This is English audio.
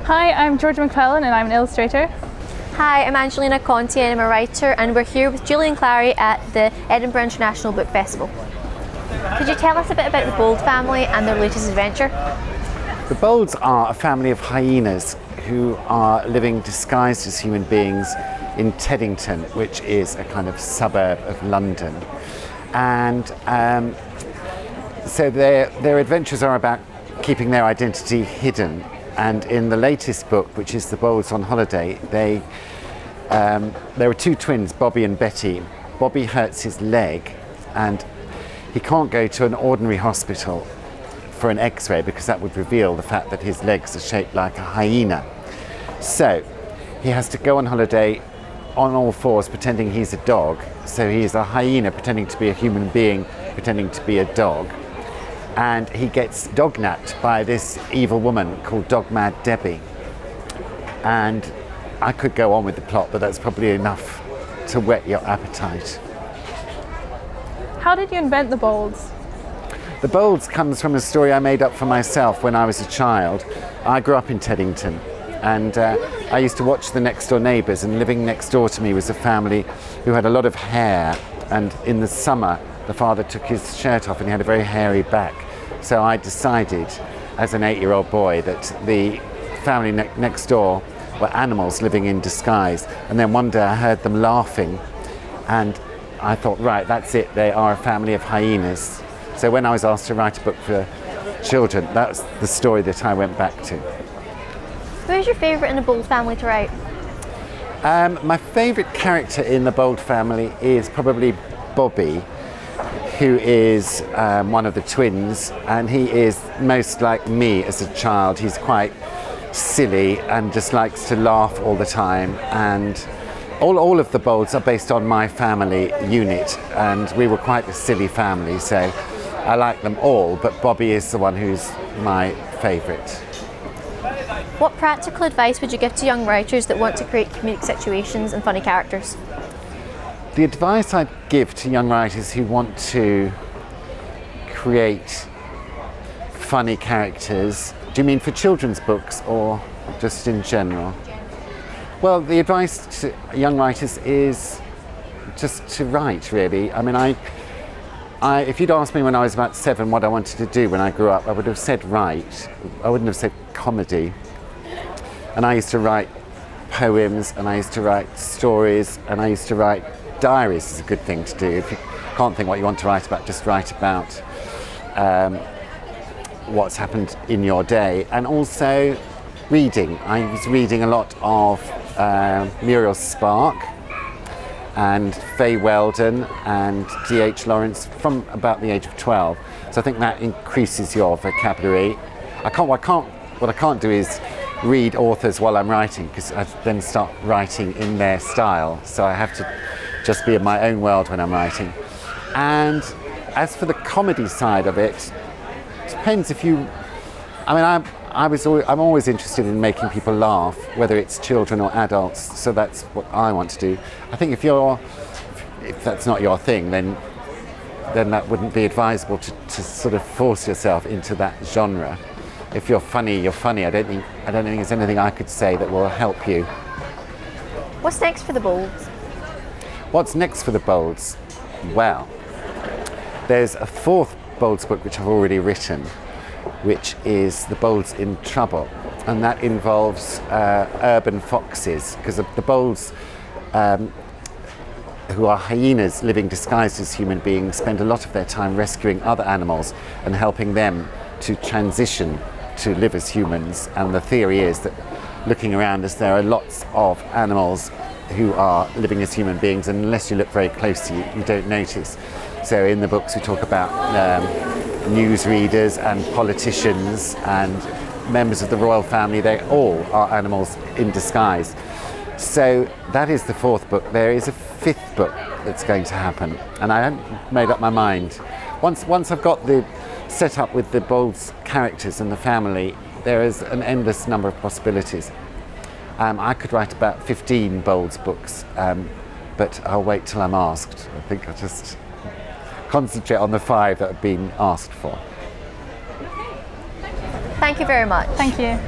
Hi, I'm Georgia McClellan and I'm an illustrator. Hi, I'm Angelina Conti and I'm a writer, and we're here with Julian Clary at the Edinburgh International Book Festival. Could you tell us a bit about the Bold family and their latest adventure? The Bolds are a family of hyenas who are living disguised as human beings in Teddington, which is a kind of suburb of London. And so their adventures are about keeping their identity hidden. And in the latest book, which is The Bolds on Holiday, there are two twins, Bobby and Betty. Bobby hurts his leg and he can't go to an ordinary hospital for an x-ray because that would reveal the fact that his legs are shaped like a hyena. So he has to go on holiday on all fours pretending he's a dog. So he's a hyena pretending to be a human being, pretending to be a dog. And he gets dog-napped by this evil woman called Dog Mad Debbie. And I could go on with the plot, but that's probably enough to whet your appetite. How did you invent the Bolds? The Bolds comes from a story I made up for myself when I was a child. I grew up in Teddington, and I used to watch the next door neighbours, and living next door to me was a family who had a lot of hair, and in the summer the father took his shirt off and he had a very hairy back. So I decided as an 8-year-old boy that the family next door were animals living in disguise. And then one day I heard them laughing and I thought, right, that's it, they are a family of hyenas. So when I was asked to write a book for children, that's the story that I went back to. Who is your favourite in the Bold family to write? My favourite character in the Bold family is probably Bobby, who is one of the twins, and he is most like me as a child. He's quite silly and just likes to laugh all the time, and all of the Bolds are based on my family unit, and we were quite a silly family, so I like them all, but Bobby is the one who's my favourite. What practical advice would you give to young writers that want to create comedic situations and funny characters? The advice I'd give to young writers who want to create funny characters, do you mean for children's books or just in general? Well, the advice to young writers is just to write, really. I mean, if you'd asked me when I was about 7 what I wanted to do when I grew up, I would have said write. I wouldn't have said comedy. And I used to write poems, and I used to write stories, and I used to write diaries. Is a good thing to do. If you can't think what you want to write about, just write about what's happened in your day. And also reading. I was reading a lot of Muriel Spark and Fay Weldon and D.H. Lawrence from about the age of 12. So I think that increases your vocabulary. What I can't do is read authors while I'm writing, because I then start writing in their style. So I have to just be in my own world when I'm writing. And as for the comedy side of it, depends if you, I mean, I'm always interested in making people laugh, whether it's children or adults, so that's what I want to do. I think if that's not your thing, then that wouldn't be advisable to sort of force yourself into that genre. If you're funny, you're funny. I don't think there's anything I could say that will help you. What's next for the Bolds? What's next for the Bolds? Well, there's a 4th Bolds book which I've already written, which is The Bolds in Trouble, and that involves urban foxes, because the Bolds, who are hyenas living disguised as human beings, spend a lot of their time rescuing other animals and helping them to transition to live as humans. And the theory is that looking around us, there are lots of animals who are living as human beings, and unless you look very closely, you don't notice. So in the books we talk about newsreaders and politicians and members of the royal family. They all are animals in disguise. So that is the 4th book. There is a 5th book that's going to happen, and I haven't made up my mind. Once I've got the set up with the Bolds characters and the family, there is an endless number of possibilities. I could write about 15 Bolds books, but I'll wait till I'm asked. I think I'll just concentrate on the 5 that have been asked for. Thank you very much. Thank you.